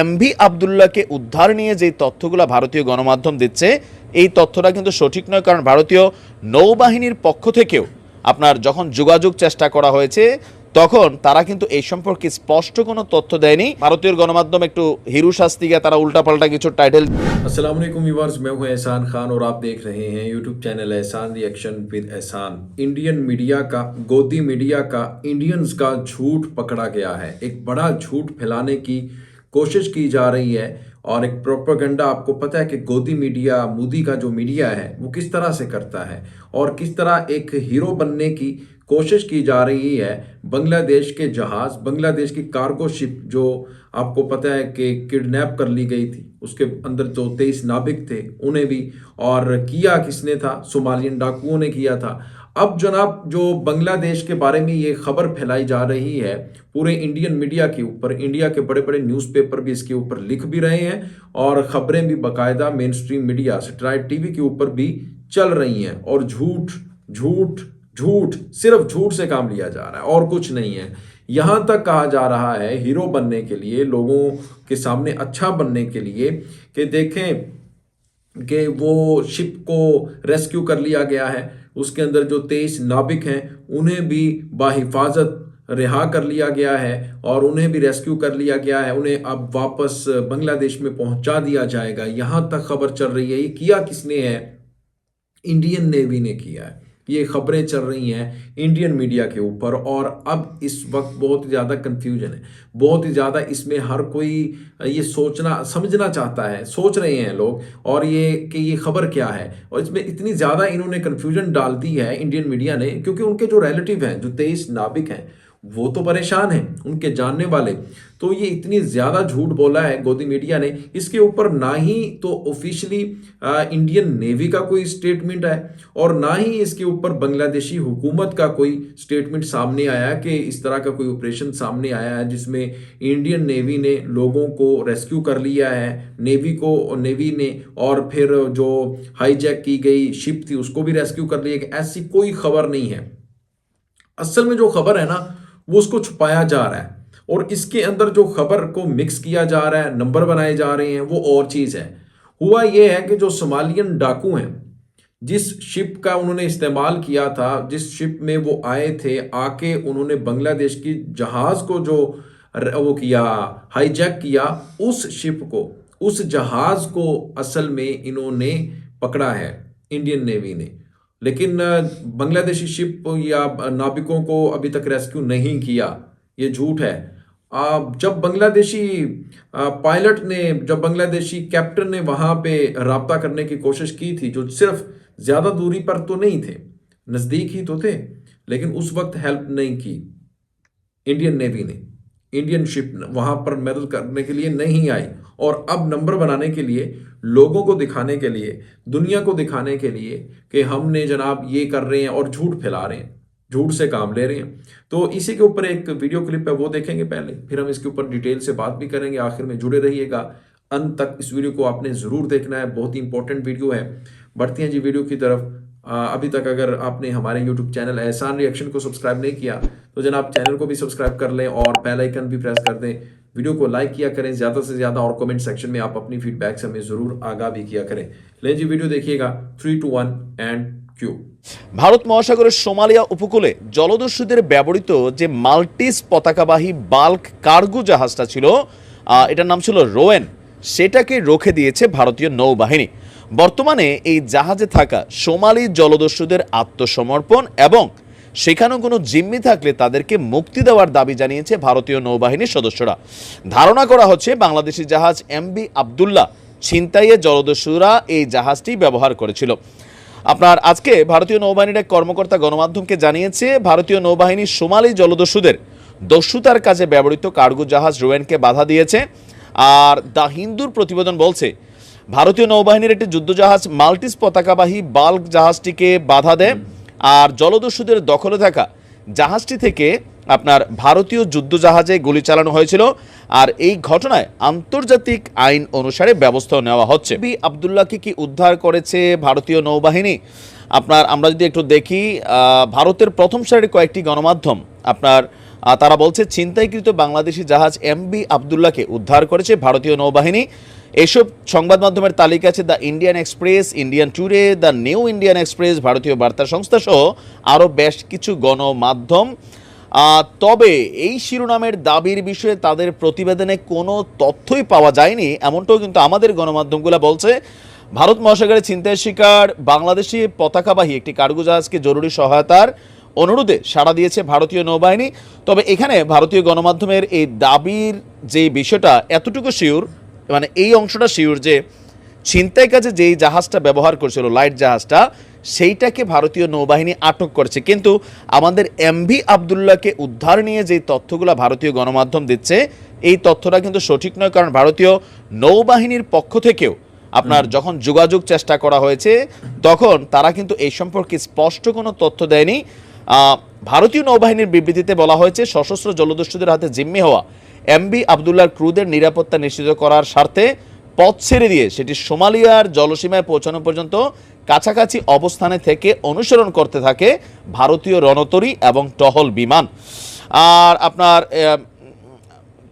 MV আবদুল্লাহকে উদ্ধার নিয়ে যে তথ্যগুলো ভারতীয় গণমাধ্যম দিচ্ছে এই তথ্যটা কিন্তু সঠিক নয়, কারণ ভারতীয় নৌবাহিনীর পক্ষ থেকেও আপনার যখন যোগাযোগ চেষ্টা করা হয়েছে তখন তারা কিন্তু এই সম্পর্কে স্পষ্ট কোনো তথ্য দেয়নি। ভারতীয় গণমাধ্যম একটু হিরু শাস্তিকে তারা উল্টাপাল্টা কিছু টাইটেল। अस्सलाम वालेकुम व्यूअर्स, मैं हूं एहसान खान और आप देख रहे हैं यूट्यूब चैनल एहसान रिएक्शन विद एहसान। इंडियन मीडिया का, गोदी मीडिया का इंडियंस का झूठ पकड़ा गया है। एक बड़ा झूठ फैलाने की कोशिश की जा रही है और एक प्रोपेगेंडा। आपको पता है कि गोदी मीडिया, मोदी का जो मीडिया है वो किस तरह से करता है और किस तरह एक हीरो बनने की कोशिश की जा रही है। बांग्लादेश के जहाज, बांग्लादेश की कार्गो शिप जो आपको पता है कि किडनैप कर ली गई थी, उसके अंदर जो 23 नाविक थे उन्हें भी, और किया किसने था? सोमालियन डाकुओं ने किया था। अब जनाब जो बांग्लादेश के बारे में ये खबर फैलाई जा रही है पूरे इंडियन मीडिया के ऊपर, इंडिया के बड़े बड़े न्यूज़पेपर भी इसके ऊपर लिख भी रहे हैं और खबरें भी बाकायदा main stream media, satellite TV के ऊपर भी चल रही हैं। और झूठ झूठ झूठ, सिर्फ झूठ से काम लिया जा रहा है और कुछ नहीं है। यहाँ तक कहा जा रहा है हीरो बनने के लिए, लोगों के सामने अच्छा बनने के लिए, कि देखें कि वो शिप को रेस्क्यू कर लिया गया है, उसके अंदर जो 23 नाविक हैं उन्हें भी बाहिफाजत रिहा कर लिया गया है और उन्हें भी रेस्क्यू कर लिया गया है। उन्हें अब वापस बांग्लादेश में पहुंचा दिया जाएगा। यहाँ तक खबर चल रही है। ये किया किसने है? इंडियन नेवी ने किया है। ये खबरें चल रही हैं इंडियन मीडिया के ऊपर और अब इस वक्त बहुत ही ज़्यादा कन्फ्यूजन है, बहुत ही ज़्यादा इसमें हर कोई ये सोचना समझना चाहता है, सोच रहे हैं लोग और ये कि ये खबर क्या है। और इसमें इतनी ज़्यादा इन्होंने कन्फ्यूजन डाल दी है इंडियन मीडिया ने, क्योंकि उनके जो रिलेटिव हैं, जो 23 नाविक हैं, वो तो परेशान हैं, उनके जानने वाले। तो ये इतनी ज़्यादा झूठ बोला है गोदी मीडिया ने। इसके ऊपर ना ही तो ऑफिशियली इंडियन नेवी का कोई स्टेटमेंट है और ना ही इसके ऊपर बांग्लादेशी हुकूमत का कोई स्टेटमेंट सामने आया कि इस तरह का कोई ऑपरेशन सामने आया है जिसमें इंडियन नेवी ने लोगों को रेस्क्यू कर लिया है, नेवी ने और फिर जो हाईजैक की गई शिप थी उसको भी रेस्क्यू कर लिया। ऐसी कोई खबर नहीं है। असल में जो खबर है ना, वो उसको छुपाया जा रहा है और इसके अंदर जो खबर को मिक्स किया जा रहा है, नंबर बनाए जा रहे हैं, वो और चीज़ है। हुआ ये है कि जो सोमालियन डाकू हैं, जिस शिप का उन्होंने इस्तेमाल किया था, जिस शिप में वो आए थे, आके उन्होंने बांग्लादेश की जहाज को जो वो किया, हाईजैक किया, उस शिप को, उस जहाज को असल में इन्होंने पकड़ा है इंडियन नेवी ने। लेकिन बांग्लादेशी शिप या नाविकों को अभी तक रेस्क्यू नहीं किया। ये झूठ है। जब बांग्लादेशी पायलट ने, जब बांग्लादेशी कैप्टन ने वहाँ पे राब्ता करने की कोशिश की थी, जो सिर्फ ज़्यादा दूरी पर तो नहीं थे, नज़दीक ही तो थे, लेकिन उस वक्त हेल्प नहीं की इंडियन नेवी ने। इंडियन शिप वहाँ पर मदद करने के लिए नहीं आई और अब नंबर बनाने के लिए, लोगों को दिखाने के लिए, दुनिया को दिखाने के लिए कि हमने जनाब ये कर रहे हैं और झूठ फैला रहे हैं, झूठ से काम ले रहे हैं। तो इसी के ऊपर एक वीडियो क्लिप है, वो देखेंगे पहले, फिर हम इसके ऊपर डिटेल से बात भी करेंगे। आखिर में जुड़े रहिएगा, अंत तक इस वीडियो को आपने ज़रूर देखना है, बहुत ही इंपॉर्टेंट वीडियो है। बढ़ते हैं जी वीडियो की तरफ। अभी तक अगर आपने हमारे YouTube चैनल एहसान रिएक्शन को सब्सक्राइब नहीं किया तो जनाब चैनल को भी सब्सक्राइब कर लें और बेल आइकन भी प्रेस कर दें। वीडियो को लाइक किया करें ज़्यादा से ज़्यादा और कमेंट सेक्शन में आप अपनी फीडबैक से हमें ज़रूर आगाह भी किया करें। लें जी वीडियो देखिएगा। 3, 2, 1 एंड क्यू। ভারত মহাসাগরের সোমালিয়া উপকূলে জলদস্যুদের ব্যবহৃত যে মাল্টিস পতাকাবাহী বাল্ক কার্গো জাহাজটা ছিল, এটার নাম ছিল রোয়েন, সেটাকে রুখে দিয়েছে ভারতীয় নৌবাহিনী। বর্তমানে এই জাহাজে থাকা সোমালি জলদস্যুদের আত্মসমর্পণ এবং সেখানেও কোনো জিম্মি থাকলে তাদেরকে মুক্তি দেওয়ার দাবি জানিয়েছে ভারতীয় নৌবাহিনীর সদস্যরা। ধারণা করা হচ্ছে বাংলাদেশি জাহাজ এমভি আবদুল্লাহ ছিনতাইয়ে জলদস্যুরা এই জাহাজটি ব্যবহার করেছিল। আপনার আজকে ভারতীয় নৌবাহিনীর এক কর্মকর্তা গণমাধ্যমকে জানিয়েছে ভারতীয় নৌবাহিনী সোমালি জলদস্যুদের দস্যুতার কাজে ব্যবহৃত কার্গো জাহাজ রোয়েনকে বাধা দিয়েছে। আর দ্য হিন্দুর প্রতিবেদন বলছে ভারতীয় নৌবাহিনীর একটি যুদ্ধজাহাজ মাল্টিস পতাকাবাহী বাল্ক জাহাজটিকে বাধা দেয় আর জলদস্যুদের দখলে থাকা জাহাজটি থেকে আপনার ভারতীয় যুদ্ধজাহাজে গুলি চালানো হয়েছিল। আর এই ঘটনায় আন্তর্জাতিক আইন অনুসারে ব্যবস্থা নেওয়া হচ্ছে। আবদুল্লাহকে কি উদ্ধার করেছে ভারতীয় নৌবাহিনী? আপনার আমরা যদি একটু দেখি, ভারতের প্রথম সারির কয়েকটি গণমাধ্যম আপনার তারা বলছে ছিনতাইকৃত বাংলাদেশি জাহাজ এমবি আবদুল্লাহকে উদ্ধার করেছে ভারতীয় নৌবাহিনী। এসব সংবাদ মাধ্যমের তালিকা আছে the Indian express, Indian today, the new Indian express, ভারতীয় বার্তা সংস্থা সহ আরও বেশ কিছু গণমাধ্যম। তবে এই শিরোনামের দাবির বিষয়ে তাদের প্রতিবেদনে কোনো তথ্যই পাওয়া যায়নি, এমনটাও কিন্তু আমাদের গণমাধ্যমগুলো বলছে। ভারত মহাসাগরে ছিনতাইয়ের শিকার বাংলাদেশি পতাকাবাহী একটি কার্গো জাহাজকে জরুরি সহায়তার অনুরোধে সাড়া দিয়েছে ভারতীয় নৌবাহিনী। তবে এখানে ভারতীয় গণমাধ্যমের এই দাবির যে বিষয়টা এতটুকু শিওর, মানে এই অংশটা শিওর যে ছিনতাই কাজে যেই জাহাজটা ব্যবহার করছিল, লাইট জাহাজটা, সেইটাকে ভারতীয় নৌবাহিনী আটক করেছে। কিন্তু আমাদের এমভি আবদুল্লাহকে উদ্ধার নিয়ে যেই তথ্যগুলো ভারতীয় গণমাধ্যম দিচ্ছে, এই তথ্যটা কিন্তু সঠিক নয়। কারণ ভারতীয় নৌবাহিনীর পক্ষ থেকেও আপনার যখন যোগাযোগ চেষ্টা করা হয়েছে, তখন তারা কিন্তু এই সম্পর্কে স্পষ্ট কোনো তথ্য দেয়নি। ভারতীয় নৌবাহিনীর বিবৃতিতে বলা হয়েছে, সশস্ত্র জলদস্যুদের হাতে জিম্মি হওয়া এমবি আবদুল্লাহর ক্রুদের নিরাপত্তা নিশ্চিত করার স্বার্থে পথ ছেড়ে দিয়ে সেটি সোমালিয়ার জলসীমায় পৌঁছানো পর্যন্ত কাছাকাছি অবস্থানে থেকে অনুসরণ করতে থাকে ভারতীয় রণতরী এবং টহল বিমান। আর আপনার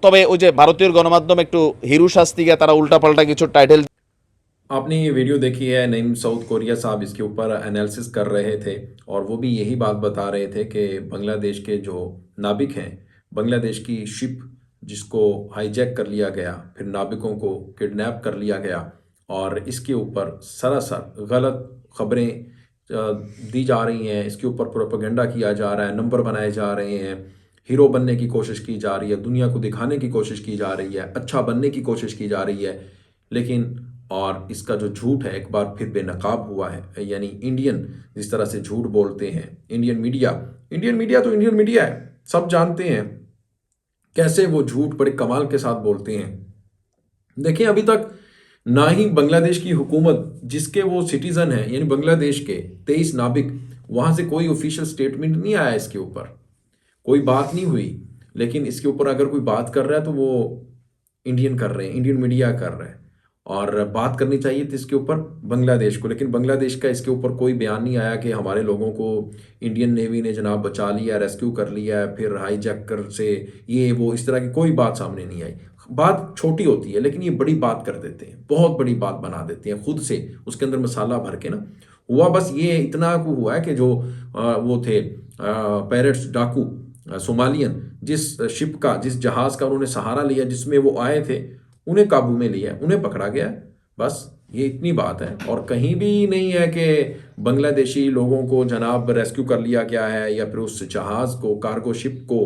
তবে ওই যে ভারতীয় গণমাধ্যম একটু হিরু শাস্তিকে তারা উল্টাপাল্টা কিছু টাইটেল। आपने ये वीडियो देखी है, नईम साउथ कोरिया साहब इसके ऊपर एनालिसिस कर रहे थे और वो भी यही बात बता रहे थे कि बांग्लादेश के जो नाविक हैं, बांग्लादेश की शिप जिसको हाईजैक कर लिया गया, फिर नाविकों को किडनैप कर लिया गया और इसके ऊपर सरासर गलत खबरें दी जा रही हैं, इसके ऊपर प्रोपेगेंडा किया जा रहा है, नंबर बनाए जा रहे हैं, हीरो बनने की कोशिश की जा रही है, दुनिया को दिखाने की कोशिश की जा रही है, अच्छा बनने की कोशिश की जा रही है। लेकिन और इसका जो झूठ है एक बार फिर बेनकाब हुआ है। यानी इंडियन जिस तरह से झूठ बोलते हैं, इंडियन मीडिया तो इंडियन मीडिया है, सब जानते हैं कैसे वो झूठ बड़े कमाल के साथ बोलते हैं। देखिए, अभी तक ना ही बांग्लादेश की हुकूमत, जिसके वो सिटीजन हैं, यानी बांग्लादेश के 23 नाविक, वहां से कोई ऑफिशियल स्टेटमेंट नहीं आया, इसके ऊपर कोई बात नहीं हुई। लेकिन इसके ऊपर अगर कोई बात कर रहा है तो वो इंडियन कर रहे हैं, इंडियन मीडिया कर रहा है, और बात करनी चाहिए थी इसके ऊपर बांग्लादेश को। लेकिन बांग्लादेश का इसके ऊपर कोई बयान नहीं आया कि हमारे लोगों को इंडियन नेवी ने जनाब बचा लिया, रेस्क्यू कर लिया है, फिर हाईजैकर से ये वो, इस तरह की कोई बात सामने नहीं आई। बात छोटी होती है लेकिन ये बड़ी बात कर देते हैं, बहुत बड़ी बात बना देते हैं खुद से, उसके अंदर मसाला भर के ना। हुआ बस ये इतना हुआ है कि जो वो थे पैरेट्स, डाकू सोमालियन, जिस शिप का, जिस जहाज का उन्होंने सहारा लिया, जिसमें वो आए थे, उन्हें काबू में लिया, उन्हें पकड़ा गया। बस ये इतनी बात है, और कहीं भी नहीं है कि बांग्लादेशी लोगों को जनाब रेस्क्यू कर लिया गया है या फिर उस जहाज़ को, कार्गो शिप को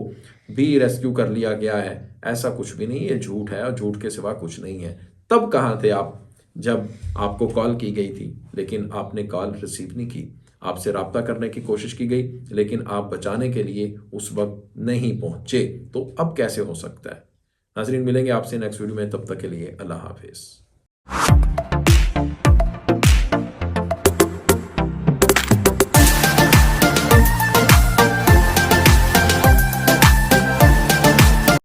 भी रेस्क्यू कर लिया गया है। ऐसा कुछ भी नहीं, ये झूठ है और झूठ के सिवा कुछ नहीं है। तब कहाँ थे आप जब आपको कॉल की गई थी, लेकिन आपने कॉल रिसीव नहीं की। आपसे रब्ता करने की कोशिश की गई लेकिन आप बचाने के लिए उस वक्त नहीं पहुंचे, तो अब कैसे हो सकता है। नाज़रीन, मिलेंगे आपसे नेक्स्ट वीडियो में, तब तक के लिए अल्लाह हाफिज़।